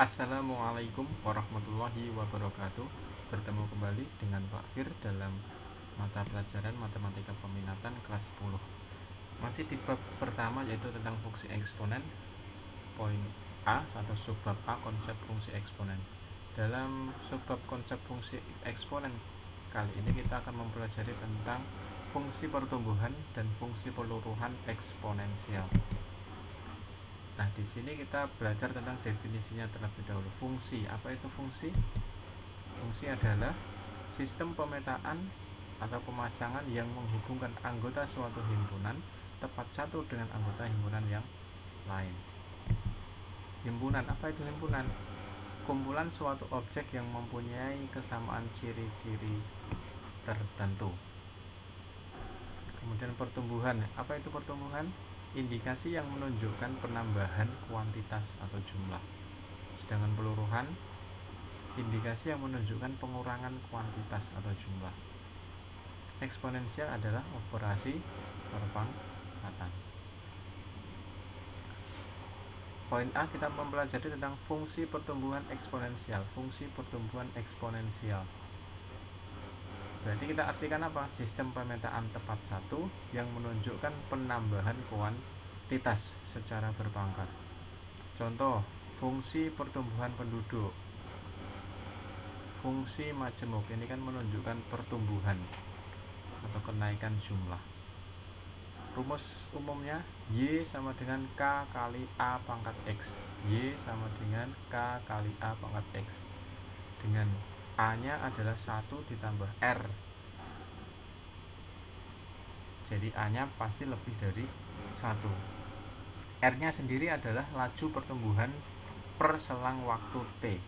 Assalamualaikum warahmatullahi wabarakatuh. Bertemu kembali dengan Pak Fir dalam mata pelajaran Matematika Peminatan kelas 10. Masih di bab pertama, yaitu tentang fungsi eksponen. Poin A atau subbab A, konsep fungsi eksponen. Dalam subbab konsep fungsi eksponen kali ini kita akan mempelajari tentang fungsi pertumbuhan dan fungsi peluruhan eksponensial. Nah, di sini kita belajar tentang definisinya terlebih dahulu. Fungsi, apa itu fungsi? Fungsi adalah sistem pemetaan atau pemasangan yang menghubungkan anggota suatu himpunan tepat satu dengan anggota himpunan yang lain. Himpunan, apa itu himpunan? Kumpulan suatu objek yang mempunyai kesamaan ciri-ciri tertentu. Kemudian pertumbuhan, apa itu pertumbuhan? Indikasi yang menunjukkan penambahan kuantitas atau jumlah. Sedangkan peluruhan, indikasi yang menunjukkan pengurangan kuantitas atau jumlah. Eksponensial adalah operasi perpangkatan. Poin A, kita mempelajari tentang fungsi pertumbuhan eksponensial. Fungsi pertumbuhan eksponensial berarti kita artikan apa? Sistem pemetaan tepat satu yang menunjukkan penambahan kuantitas secara berpangkat. Contoh, fungsi pertumbuhan penduduk. Fungsi majemuk ini kan menunjukkan pertumbuhan atau kenaikan jumlah. Rumus umumnya Y sama dengan K kali A pangkat X. Y sama dengan K kali A pangkat X. Dengan A nya adalah 1 ditambah R. Jadi A nya pasti lebih dari 1. R nya sendiri adalah laju pertumbuhan per selang waktu T.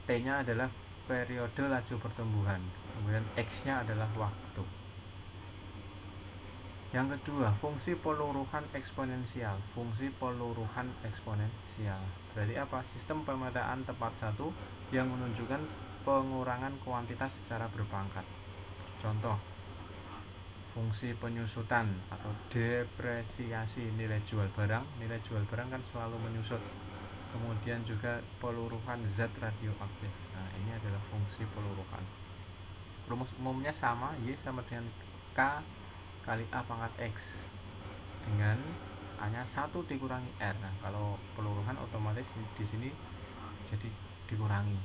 T nya adalah periode laju pertumbuhan. Kemudian X nya adalah waktu. Yang kedua, fungsi peluruhan eksponensial. Fungsi peluruhan eksponensial berarti apa? Sistem pemetaan tepat satu yang menunjukkan pengurangan kuantitas secara berpangkat. Contoh, fungsi penyusutan atau depresiasi nilai jual barang. Nilai jual barang kan selalu menyusut. Kemudian juga peluruhan zat radioaktif. Nah, ini adalah fungsi peluruhan. Rumus umumnya sama, Y sama dengan K kali A pangkat X dengan A nya 1 dikurangi R. Nah, kalau peluruhan otomatis di sini jadi dikurangi.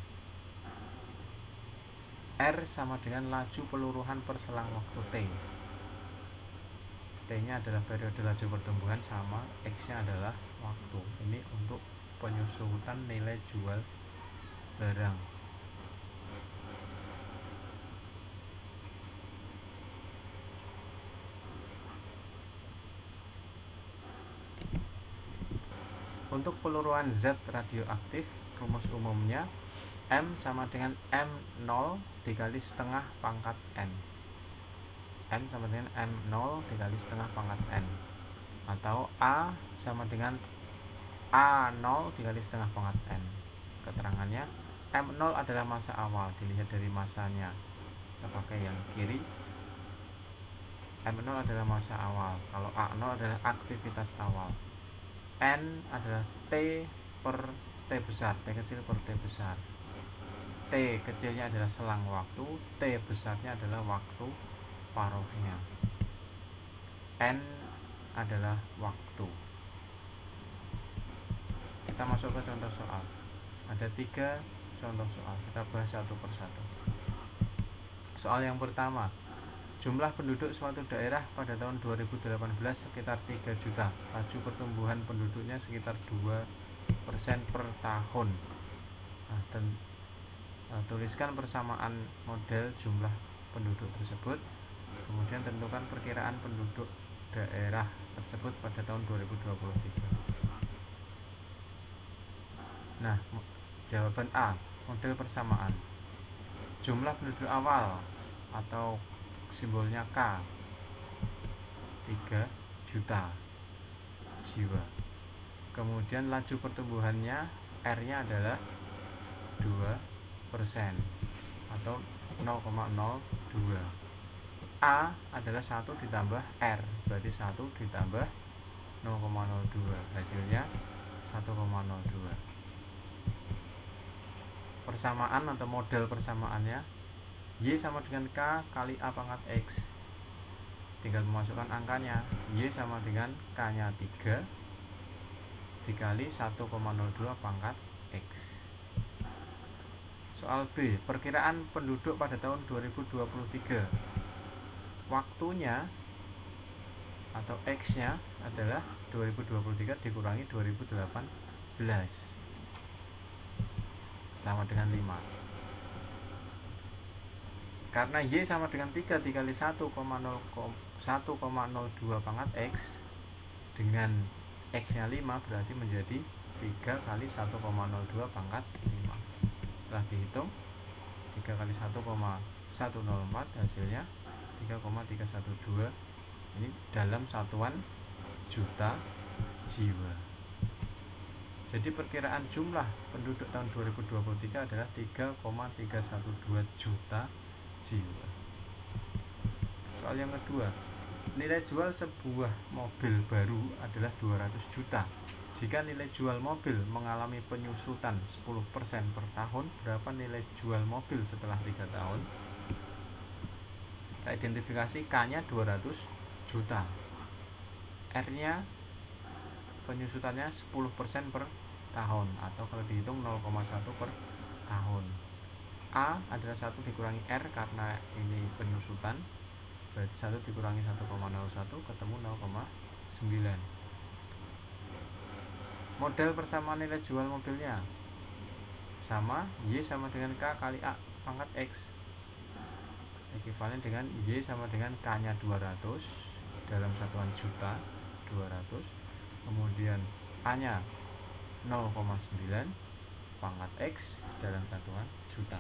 R sama dengan laju peluruhan per selang waktu T. T nya adalah periode laju pertumbuhan sama X nya adalah waktu. Ini untuk penyusutan nilai jual barang. Untuk peluruhan zat radioaktif, rumus umumnya M sama dengan M0 dikali setengah pangkat N. M sama dengan M0 dikali setengah pangkat N. Atau A sama dengan A0 dikali setengah pangkat N. Keterangannya, M0 adalah massa awal, dilihat dari massanya. Kita pakai yang kiri. M0 adalah massa awal. Kalau A0 adalah aktivitas awal. N adalah T per T besar, T kecil per T besar. T kecilnya adalah selang waktu, T besarnya adalah waktu paruhnya. N adalah waktu. Kita masuk ke contoh soal. Ada 3 contoh soal, kita bahas satu persatu. Soal yang pertama, jumlah penduduk suatu daerah pada tahun 2018 sekitar 3 juta. Laju pertumbuhan penduduknya sekitar 2% per tahun. Nah, tuliskan persamaan model jumlah penduduk tersebut. Kemudian tentukan perkiraan penduduk daerah tersebut pada tahun 2023. Nah, jawaban A, model persamaan. Jumlah penduduk awal atau simbolnya K 3 juta jiwa. Kemudian laju pertumbuhannya R nya adalah 2% atau 0,02. A adalah 1 ditambah R, berarti 1 ditambah 0,02, hasilnya 1,02. persamaan atau model persamaannya, Y sama dengan K kali A pangkat X. Tinggal memasukkan angkanya. Y sama dengan K nya 3 dikali 1,02 pangkat X. Soal B, perkiraan penduduk pada tahun 2023. Waktunya atau X nya adalah 2023 dikurangi 2018 sama dengan 5. Karena Y sama dengan 3 dikali 1,02 pangkat X, dengan X nya 5 berarti menjadi 3 kali 1,02 pangkat 5. Setelah dihitung 3 kali 1,104 hasilnya 3,312. Ini dalam satuan juta jiwa. Jadi perkiraan jumlah penduduk tahun 2023 adalah 3,312 juta jiwa. Soal yang kedua, nilai jual sebuah mobil baru adalah 200 juta. Jika nilai jual mobil mengalami penyusutan 10% per tahun, berapa nilai jual mobil setelah 3 tahun? Kita identifikasi K nya 200 juta, R nya penyusutannya 10% per tahun, atau kalau dihitung 0,1 per tahun. A adalah 1 dikurangi R karena ini penyusutan, berarti 1 dikurangi 1,01 ketemu 0,9. Model persamaan nilai jual mobilnya sama Y sama dengan K kali A pangkat X, ekivalen dengan Y sama dengan K nya 200 dalam satuan juta 200, kemudian A nya 0,9 pangkat X dalam satuan juta.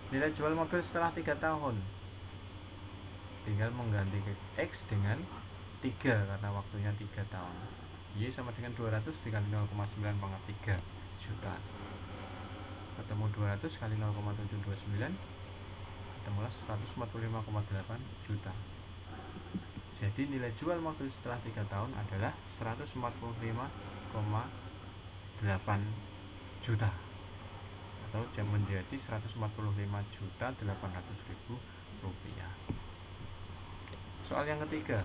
Nilai jual mobil setelah 3 tahun, tinggal mengganti X dengan 3 karena waktunya 3 tahun. Y sama dengan 200 dikali 0,9 pangkat 3 juta, ketemu 200 kali 0,729, ketemulah 145,8 juta. Jadi nilai jual mobil setelah 3 tahun adalah 145,8 juta, atau menjadi 145.800.000 rupiah. Soal yang ketiga,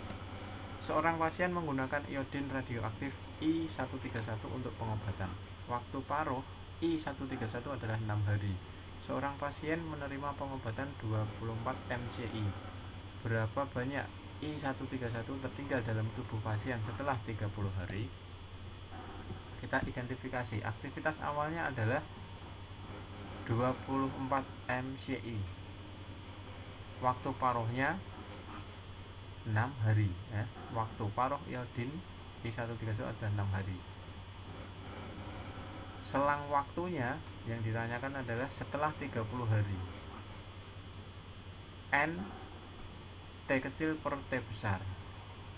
seorang pasien menggunakan iodin radioaktif I131 untuk pengobatan. Waktu paruh I131 adalah 6 hari. Seorang pasien menerima pengobatan 24 mCi. Berapa banyak I131 tertinggal dalam tubuh pasien setelah 30 hari? Kita identifikasi. Aktivitas awalnya adalah 24 mCi. Waktu paruhnya 6 hari ya. Waktu paruh iodin I131 adalah 6 hari. Selang waktunya yang ditanyakan adalah setelah 30 hari. N T kecil per T besar,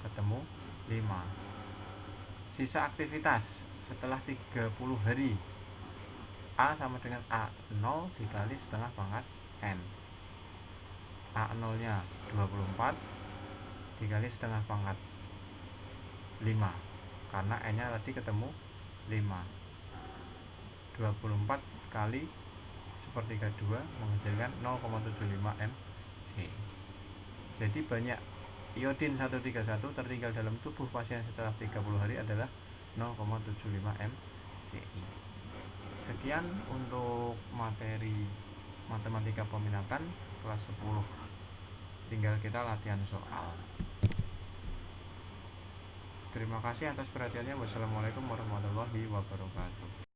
ketemu 5. Sisa aktivitas setelah 30 hari, A sama dengan A0 dikali setengah pangkat N. A0 nya 24 dikali setengah pangkat 5, karena N nya tadi ketemu 5. 24 kali sepertiga 2 menghasilkan 0,75 mC. Jadi banyak iodin 131 tertinggal dalam tubuh pasien setelah 30 hari adalah 0,75 mCi. Sekian untuk materi matematika peminatan kelas 10. Tinggal kita latihan soal. Terima kasih atas perhatiannya. Wassalamualaikum warahmatullahi wabarakatuh.